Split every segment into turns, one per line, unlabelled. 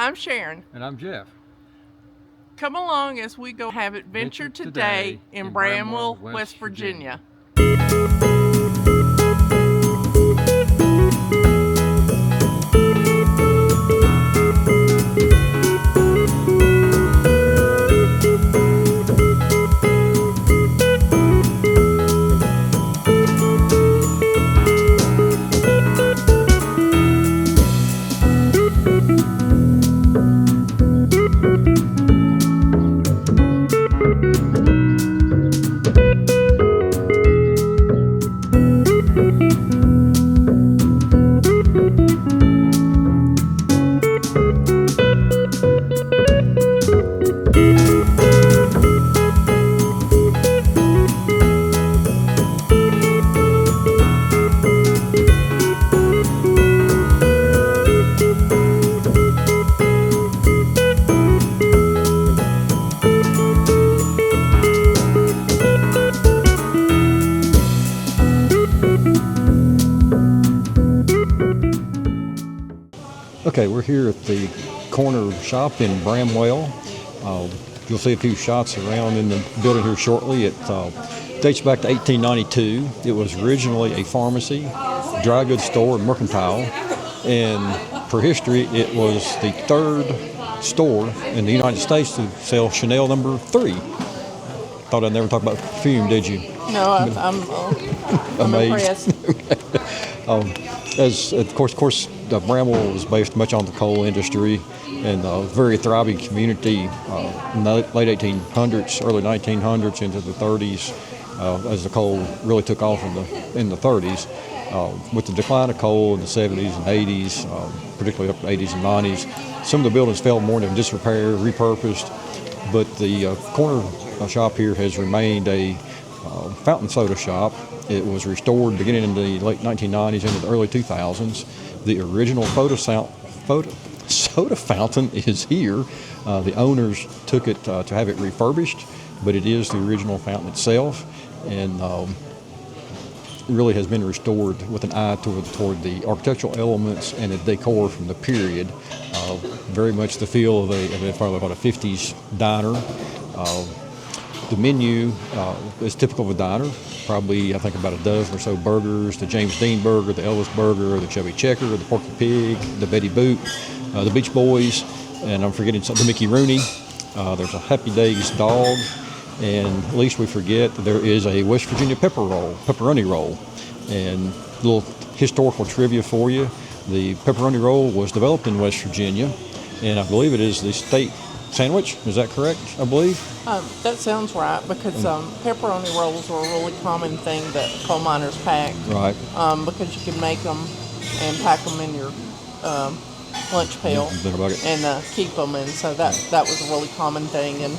Hi, I'm Sharon.
And I'm Jeff.
Come along as we go have adventure today in Bramwell, West Virginia.
Okay, we're here at the corner shop in Bramwell. You'll see a few shots around in the building here shortly. It dates back to 1892. It was originally a pharmacy, dry goods store, and mercantile. And for history, it was the third store in the United States to sell Chanel number 3. Thought I'd never talk about perfume, did you?
No, I'm impressed.
As of course, Bramwell was based much on the coal industry and a very thriving community in the late 1800s, early 1900s into the 30s, as the coal really took off in the 30s. With the decline of coal in the 70s and 80s, particularly up to 80s and 90s, some of the buildings fell more into disrepair, repurposed, but the corner shop here has remained a fountain soda shop. It was restored beginning in the late 1990s into the early 2000s. The original soda fountain is here. The owners took it to have it refurbished, but it is the original fountain itself, and really has been restored with an eye toward the architectural elements and the decor from the period. Very much the feel of a 50s diner. The menu is typical of a diner. Probably, I think, about a dozen or so burgers: the James Dean burger, the Elvis burger, the Chubby Checker, the Porky Pig, the Betty Boot, the Beach Boys, and I'm forgetting the Mickey Rooney. There's a Happy Days dog, and least we forget that there is a West Virginia pepperoni roll. And a little historical trivia for you: the pepperoni roll was developed in West Virginia, and I believe it is the state sandwich. Is that correct? I believe.
That sounds right, because pepperoni rolls were a really common thing that coal miners packed.
Right.
Because you could make them and pack them in your lunch pail and keep them, and so that was a really common thing. And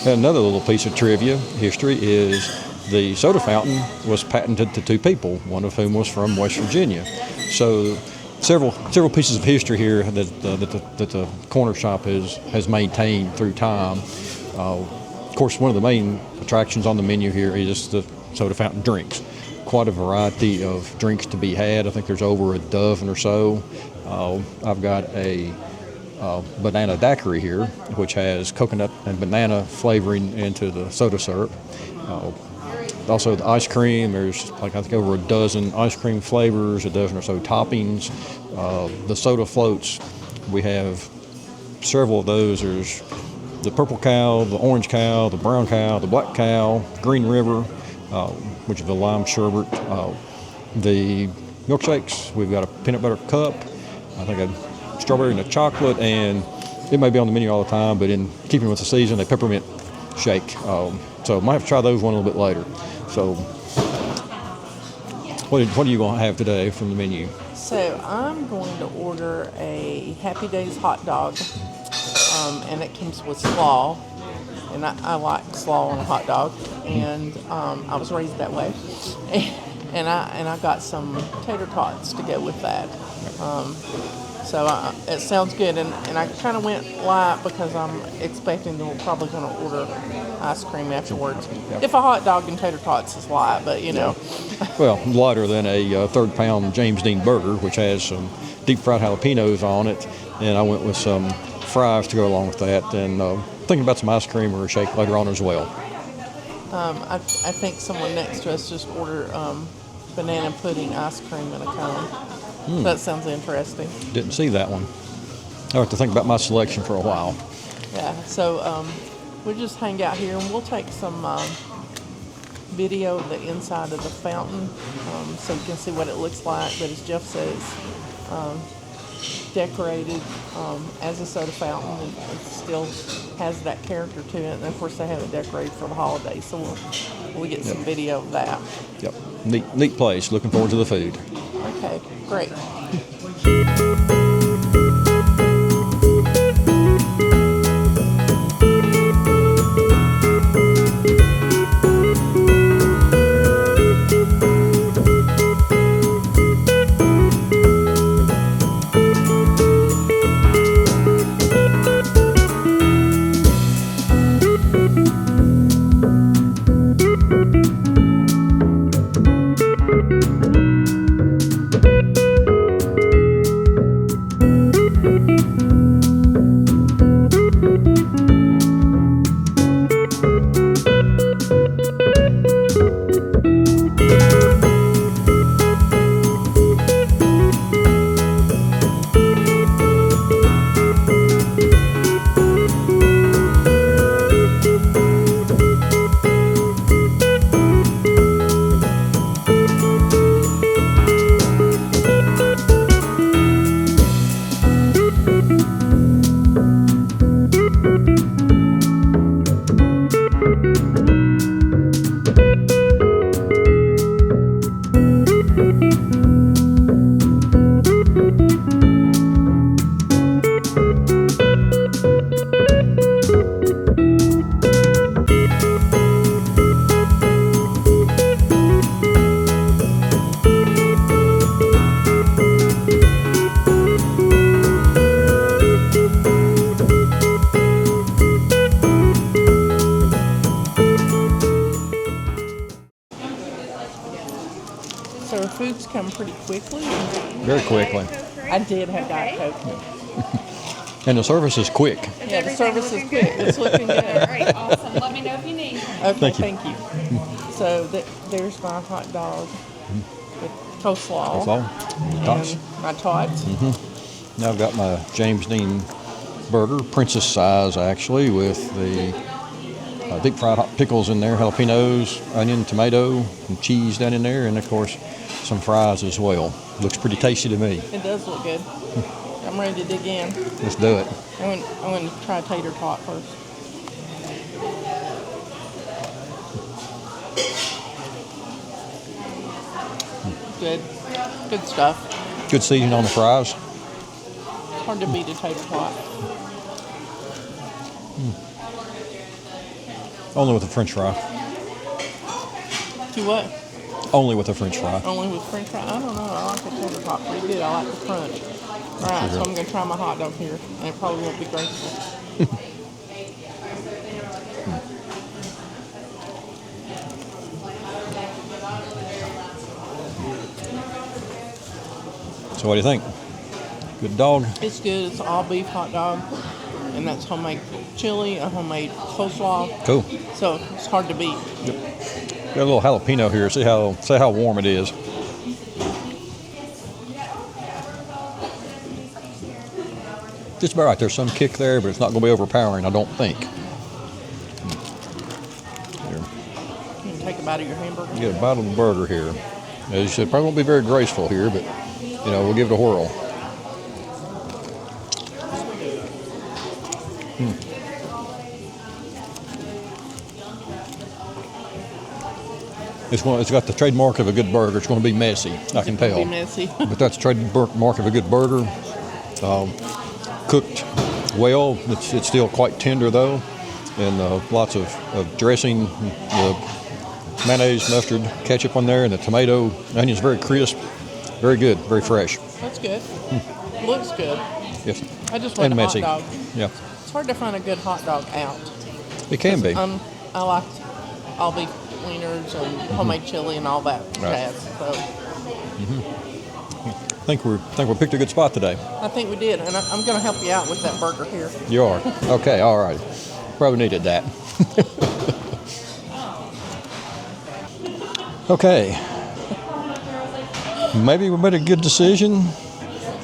another little piece of trivia history is the soda fountain was patented to 2 people, one of whom was from West Virginia. So several pieces of history here that the corner shop has maintained through time. Of course, one of the main attractions on the menu here is the soda fountain drinks. Quite a variety of drinks to be had. I think there's over a dozen or so. I've got a banana daiquiri here, which has coconut and banana flavoring into the soda syrup. Also the ice cream, there's I think over a dozen ice cream flavors, a dozen or so toppings. The soda floats, we have several of those. There's the purple cow, the orange cow, the brown cow, the black cow, Green River, which is the lime sherbet. The milkshakes, we've got a peanut butter cup, I think a strawberry and a chocolate, and it may be on the menu all the time, but in keeping with the season, a peppermint shake. So I might have to try those one a little bit later. So what are you going to have today from the menu?
So I'm going to order a Happy Days hot dog, and it comes with slaw, and I like slaw on a hot dog, and I was raised that way, and I got some tater tots to go with that. So it sounds good, and I kind of went light because I'm expecting that we're probably going to order ice cream afterwards. Yep. If a hot dog and tater tots is light, but you know.
Well, lighter than a third-pound James Dean burger, which has some deep fried jalapenos on it, and I went with some fries to go along with that, and thinking about some ice cream or a shake later on as well.
I think someone next to us just ordered banana pudding ice cream in a cone. That sounds interesting.
Didn't see that one. I'll have to think about my selection for a while.
Yeah, so we'll just hang out here and we'll take some video of the inside of the fountain so you can see what it looks like. But as Jeff says, decorated as a soda fountain, and it still has that character to it. And of course, they have it decorated for the holidays, so we'll get some video of that.
Yep, neat place. Looking forward to the food.
Okay, great. So our food's come pretty quickly.
Very quickly.
I did have Diet Coke.
And the service is quick.
Yeah, the service is quick. It's looking good.
All right, awesome. Let me know if you need.
Okay,
Thank you.
thank you. So there's my hot dog with coleslaw.
Tots.
And my tots.
Now I've got my James Dean burger, princess size actually, with the deep fried hot pickles in there, jalapenos, onion, tomato, and cheese down in there, and of course some fries as well. Looks pretty tasty to me.
It does look good. I'm ready to dig in.
Let's do it.
I'm going to try tater tot first. Good. Good stuff.
Good seasoning on the fries.
It's hard to beat a tater tot.
Only with a french fry.
To what?
Only with a french fry.
Only with french fry? I don't know. I like the tater tot pretty good. I like the crunch. All right, so I'm going to try my hot dog here, and it probably won't be graceful.
So what do you think? Good dog?
It's good. It's all beef hot dog, and that's homemade chili, a homemade coleslaw.
Cool.
So it's hard to beat.
Got a little jalapeno here. See how warm it is. Just about right. There's some kick there, but it's not going to be overpowering, I don't think. Here.
You can take a bite of your hamburger.
Get a bite of the burger here. As you said, probably won't be very graceful here, but we'll give it a whirl. It's got the trademark of a good burger. It's going to be messy, I can tell.
Be messy.
But that's the trademark of a good burger. Cooked well. It's still quite tender though, and lots of dressing, mayonnaise, mustard, ketchup on there, and the tomato, onions very crisp, very good, very fresh.
That's good. Looks good.
Yes.
I just want
and
a
messy.
hot dog.
Yeah.
It's hard to find a good hot dog out.
It can be.
I like all beef wieners and homemade chili and all that
Right.
jazz. So
think we picked a good spot today.
I think we did, and I'm going to help you out with that burger here.
You are? Okay, all right. Probably needed that. Okay. Maybe we made a good decision.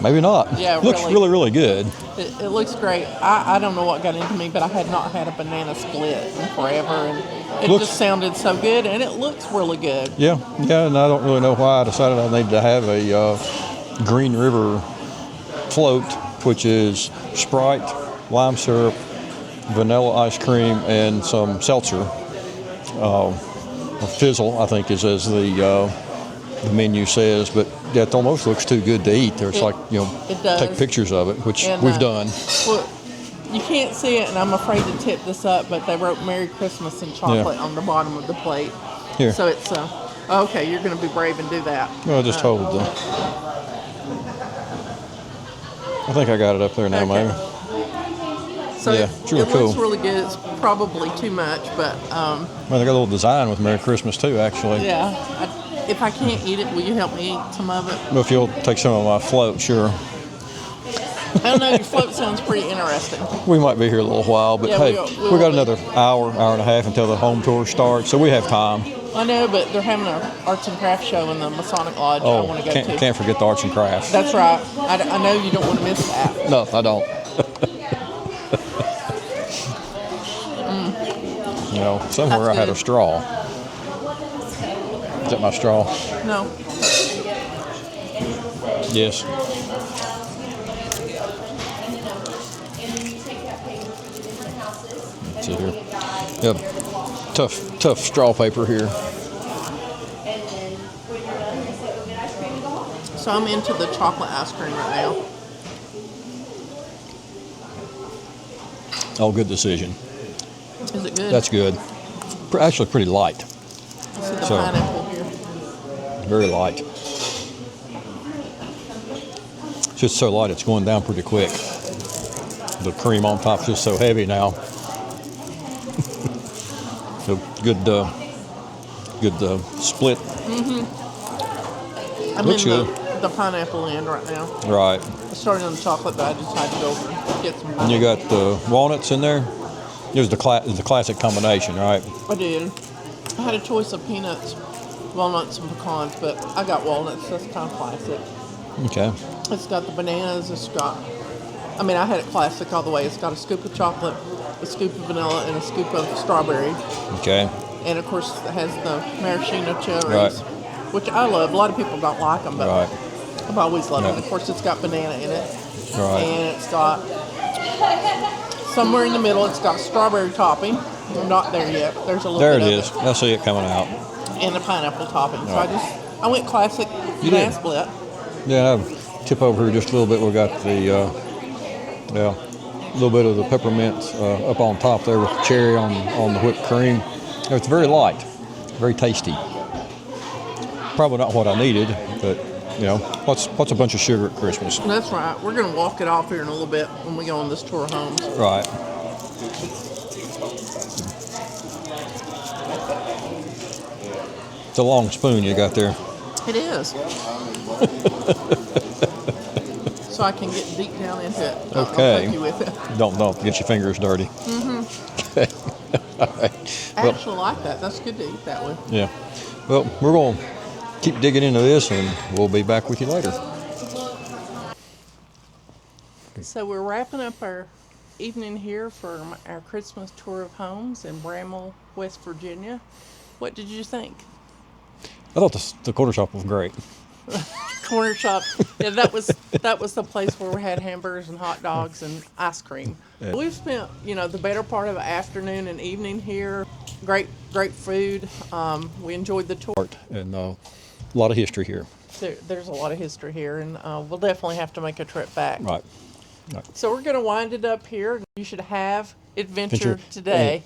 Maybe not.
Yeah,
looks really good.
It looks great. I don't know what got into me, but I had not had a banana split in forever, and it just sounded so good, and it looks really good.
Yeah, and I don't really know why I decided I needed to have a Green River float, which is Sprite, lime syrup, vanilla ice cream, and some seltzer. A fizzle, I think, is as the menu says, but that almost looks too good to eat. There's
it does.
Take pictures of it, which
and,
we've done.
Well, you can't see it, and I'm afraid to tip this up, but they wrote Merry Christmas in chocolate on the bottom of the plate.
Here.
So it's, okay, you're going to be brave and do that.
Well, just hold the... I think I got it up there now, maybe.
So
yeah, it's really cool.
Looks really good. It's probably too much, but...
well, they got a little design with Merry Christmas, too, actually.
Yeah. If I can't eat it, will you help me eat some of it?
Well, if you'll take some of my float, sure.
I don't know, your float sounds pretty interesting.
We might be here a little while, but
yeah,
hey, we got
be.
another hour and a half until the home tour starts, so we have time.
I know, but they're having an arts and crafts show in the Masonic Lodge I want to go to.
Can't forget the arts and crafts.
That's right. I know you don't want to miss that.
No, I don't. You know, somewhere
That's
I had
good.
a straw. Is that my straw?
No.
Yes. Let's see here. Yep. Tough straw paper here.
So I'm into the chocolate ice cream right now.
Oh, good decision.
Is it good?
That's good. Actually, pretty light.
I see the pineapple here.
Very light. It's just so light, it's going down pretty quick. The cream on top is just so heavy now. So good split.
Mm-hmm. I'm
Looks
in
good.
the pineapple end right now.
Right.
I started on the chocolate, but I decided to go over and get some.
And you got the walnuts in there. It was the classic combination, right?
I did. I had a choice of peanuts, walnuts, and pecans, but I got walnuts. That's kind of classic.
Okay.
It's got the bananas. I had it classic all the way. It's got a scoop of chocolate, a scoop of vanilla, and a scoop of strawberry.
Okay.
And of course, it has the maraschino cherries,
Right.
which I love. A lot of people don't like them, but
Right.
I've always loved
Yeah.
them. Of course, it's got banana in it.
Right.
And it's got, somewhere in the middle, it's got strawberry topping. I'm not there yet. There's a little
There
bit
it
of
is. I see it coming out.
And a pineapple topping. So
Right.
I went classic
You
banana
did.
split.
Yeah, I'll tip over here just a little bit. We got the a little bit of the peppermint up on top there with the cherry on the whipped cream. It's very light, very tasty. Probably not what I needed, but you know, what's a bunch of sugar at Christmas?
That's right. We're going to walk it off here in a little bit when we go on this tour of homes.
Right. It's a long spoon you got there.
It is. So I can get deep down into it. I'll
Okay.
poke you with it.
Don't get your fingers dirty.
Mm-hmm.
Okay. All right.
I actually like that. That's good to eat that way.
Yeah. Well, we're going to keep digging into this, and we'll be back with you later.
So we're wrapping up our evening here for our Christmas tour of homes in Bramwell, West Virginia. What did you think?
I thought the quarter shop was great.
Corner shop. Yeah, that was the place where we had hamburgers and hot dogs and ice cream.
Yeah.
We've spent, the better part of the afternoon and evening here. Great food. We enjoyed the tour.
And a lot of history here.
There's a lot of history here, and we'll definitely have to make a trip back.
Right.
So we're going to wind it up here. You should have adventure today.